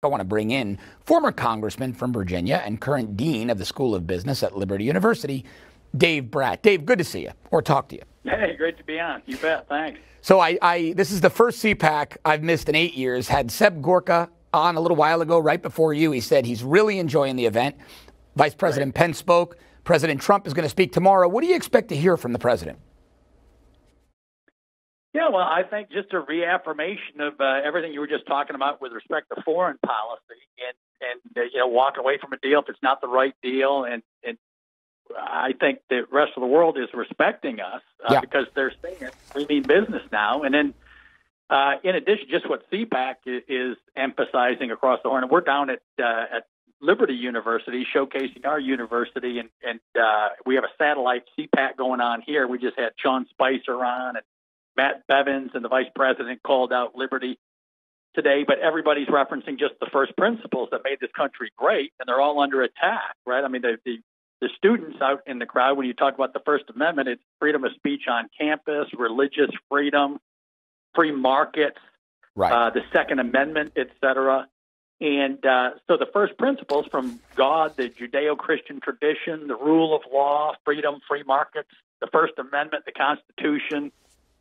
I want to bring in former congressman from Virginia and current dean of the School of Business at Liberty University, Dave Brat. Dave, good to see you or talk to you. Hey, great to be on. You bet. Thanks. So this is the first C-PAC I've missed in 8 years. Had Seb Gorka on a little while ago, right before you. He said he's really enjoying the event. Vice President Pence spoke. President Trump is going to speak tomorrow. What do you expect to hear from the president? Yeah, well, I think just a reaffirmation of everything you were just talking about with respect to foreign policy and walking away from a deal if it's not the right deal. And I think the rest of the world is respecting us because they're saying we mean business now. And then in addition, just what C-PAC is emphasizing across the horn, and we're down at Liberty University showcasing our university, and we have a satellite C-PAC going on here. We just had Sean Spicer on, and Matt Bevins and the vice president called out Liberty today, but everybody's referencing just the first principles that made this country great, and they're all under attack, right? I mean, the students out in the crowd, when you talk about the First Amendment, it's freedom of speech on campus, religious freedom, free markets, the Second Amendment, et cetera. And so the first principles from God, the Judeo-Christian tradition, the rule of law, freedom, free markets, the First Amendment, the Constitution,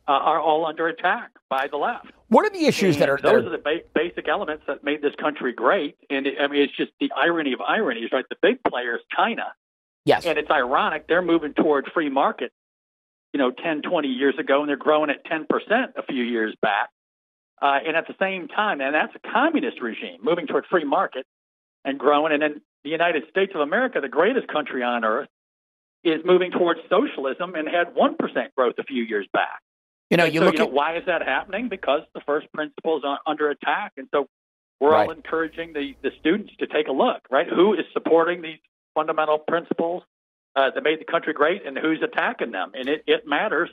are all under attack by the left. What are the issues those are the basic elements that made this country great? And it's just the irony of ironies, right? The big players, China. Yes. And it's ironic, they're moving toward free market, 10, 20 years ago, and they're growing at 10% a few years back. And at the same time, and that's a communist regime, moving toward free market and growing. And then the United States of America, the greatest country on earth, is moving towards socialism and had 1% growth a few years back. Why is that happening? Because the first principles are under attack. And so we're all encouraging the students to take a look, right? Who is supporting these fundamental principles that made the country great, and who's attacking them? And it matters.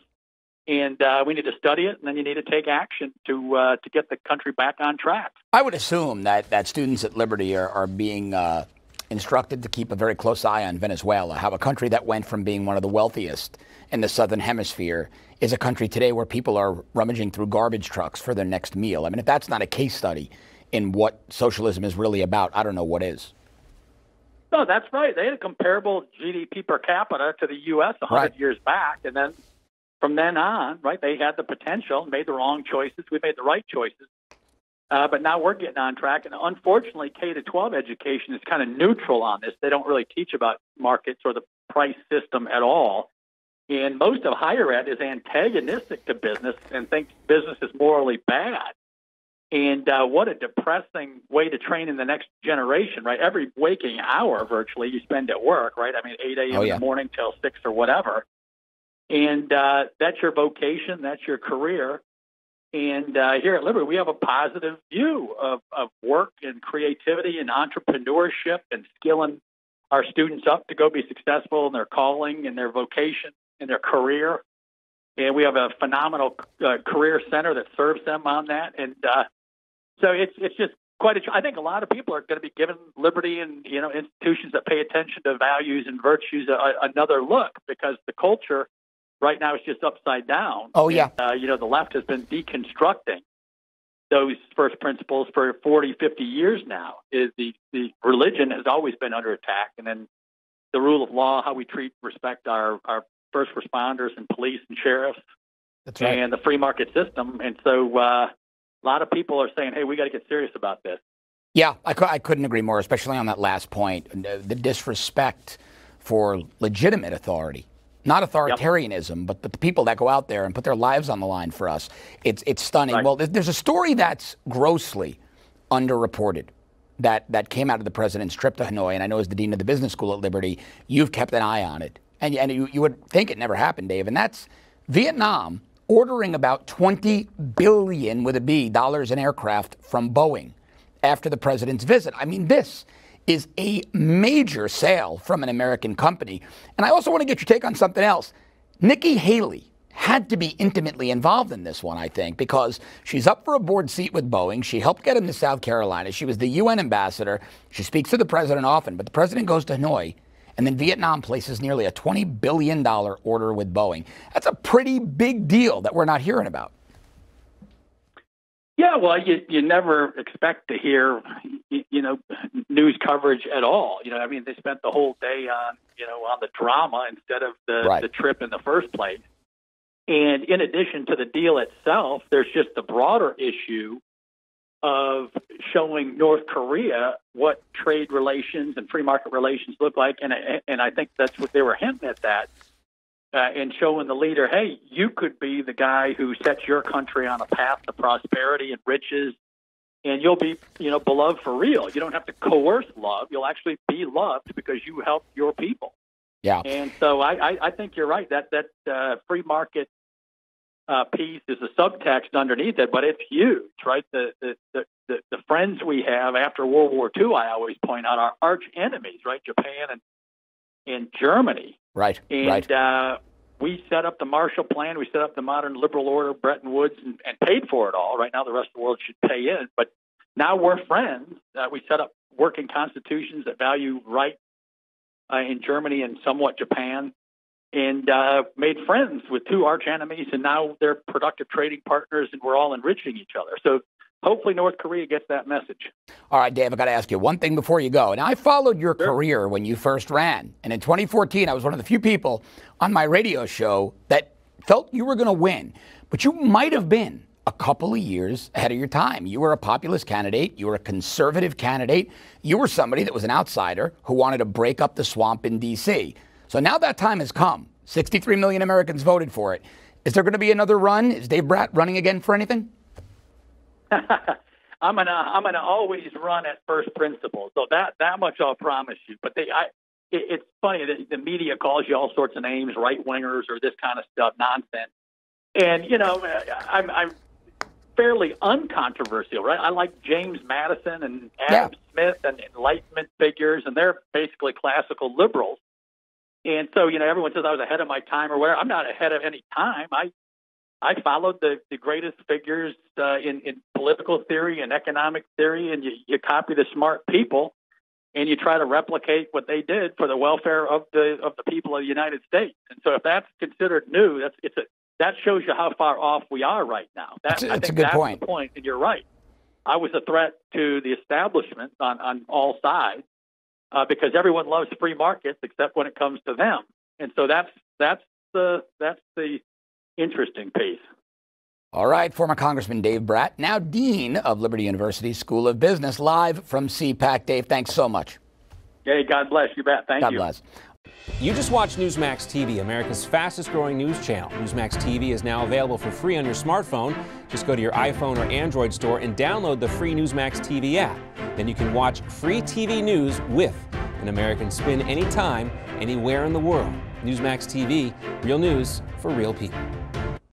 And we need to study it, and then you need to take action to get the country back on track. I would assume that students at Liberty are being instructed to keep a very close eye on Venezuela, how a country that went from being one of the wealthiest in the Southern Hemisphere is a country today where people are rummaging through garbage trucks for their next meal. I mean, if that's not a case study in what socialism is really about, I don't know what is. No, that's right. They had a comparable GDP per capita to the U.S. 100 years back, and then from then on, right, they had the potential, made the wrong choices. We made the right choices. But now we're getting on track. And unfortunately, K-12 education is kind of neutral on this. They don't really teach about markets or the price system at all. And most of higher ed is antagonistic to business and thinks business is morally bad. And what a depressing way to train in the next generation, right? Every waking hour virtually you spend at work, right? I mean, 8 a.m. in the morning till 6 or whatever. And that's your vocation, that's your career. And here at Liberty, we have a positive view of work and creativity and entrepreneurship and skilling our students up to go be successful in their calling and their vocation and their career. And we have a phenomenal career center that serves them on that. And so it's just quite I think a lot of people are going to be giving Liberty and institutions that pay attention to values and virtues another look, because the culture right now is just upside down. Oh, yeah. And, the left has been deconstructing those first principles for 40, 50 years now. The religion has always been under attack. And then the rule of law, how we respect our first responders and police and sheriffs. That's right. And the free market system. And so a lot of people are saying, hey, we got to get serious about this. Yeah, I couldn't agree more, especially on that last point, the disrespect for legitimate authority. Not authoritarianism, but the people that go out there and put their lives on the line for us. It's stunning. Right. Well, there's a story that's grossly underreported that came out of the president's trip to Hanoi, and I know as the dean of the business school at Liberty, you've kept an eye on it. And you would think it never happened, Dave, and that's Vietnam ordering about $20 billion, with a B, dollars in aircraft from Boeing after the president's visit. I mean, this is a major sale from an American company. And I also want to get your take on something else. Nikki Haley had to be intimately involved in this one, I think, because she's up for a board seat with Boeing. She helped get him to South Carolina. She was the UN ambassador. She speaks to the president often, but the president goes to Hanoi, and then Vietnam places nearly a $20 billion order with Boeing. That's a pretty big deal that we're not hearing about. Yeah, well, you never expect to hear, news coverage at all. I mean, they spent the whole day on the drama instead of the trip in the first place. And in addition to the deal itself, there's just the broader issue of showing North Korea what trade relations and free market relations look like. And I think that's what they were hinting at that. And showing the leader, hey, you could be the guy who sets your country on a path to prosperity and riches, and you'll be, beloved for real. You don't have to coerce love. You'll actually be loved because you helped your people. Yeah. And so I think you're right. That free market piece is a subtext underneath it, but it's huge, right? The friends we have after World War II, I always point out, are arch enemies, right? Japan and Germany. Right. And we set up the Marshall Plan. We set up the modern liberal order, Bretton Woods, and paid for it all. Right now, the rest of the world should pay in. But now we're friends. We set up working constitutions that value rights in Germany and somewhat Japan, and made friends with two arch enemies. And now they're productive trading partners, and we're all enriching each other. So hopefully North Korea gets that message. All right, Dave, I got to ask you one thing before you go. And I followed your career when you first ran. And in 2014, I was one of the few people on my radio show that felt you were going to win. But you might have been a couple of years ahead of your time. You were a populist candidate. You were a conservative candidate. You were somebody that was an outsider who wanted to break up the swamp in D.C. So now that time has come. 63 million Americans voted for it. Is there going to be another run? Is Dave Brat running again for anything? I'm gonna always run at first principles, so that much I'll promise you. But it's funny that the media calls you all sorts of names, right wingers or this kind of stuff, nonsense. And I'm fairly uncontroversial, right? I like James Madison and Adam Smith and Enlightenment figures, and they're basically classical liberals. And so everyone says I was ahead of my time or whatever. I'm not ahead of any time. I followed the greatest figures in political theory and economic theory, and you copy the smart people, and you try to replicate what they did for the welfare of the people of the United States. And so, if that's considered new, that shows you how far off we are right now. That's a good point. The point, and you're right. I was a threat to the establishment on all sides because everyone loves free markets except when it comes to them, and so that's the interesting piece. All right, former Congressman Dave Brat, now Dean of Liberty University School of Business, live from C-PAC. Dave, thanks so much. Hey, God bless you, Brat. Thank you. God bless. You just watched Newsmax TV, America's fastest growing news channel. Newsmax TV is now available for free on your smartphone. Just go to your iPhone or Android store and download the free Newsmax TV app. Then you can watch free TV news with an American spin anytime, anywhere in the world. Newsmax TV, real news for real people.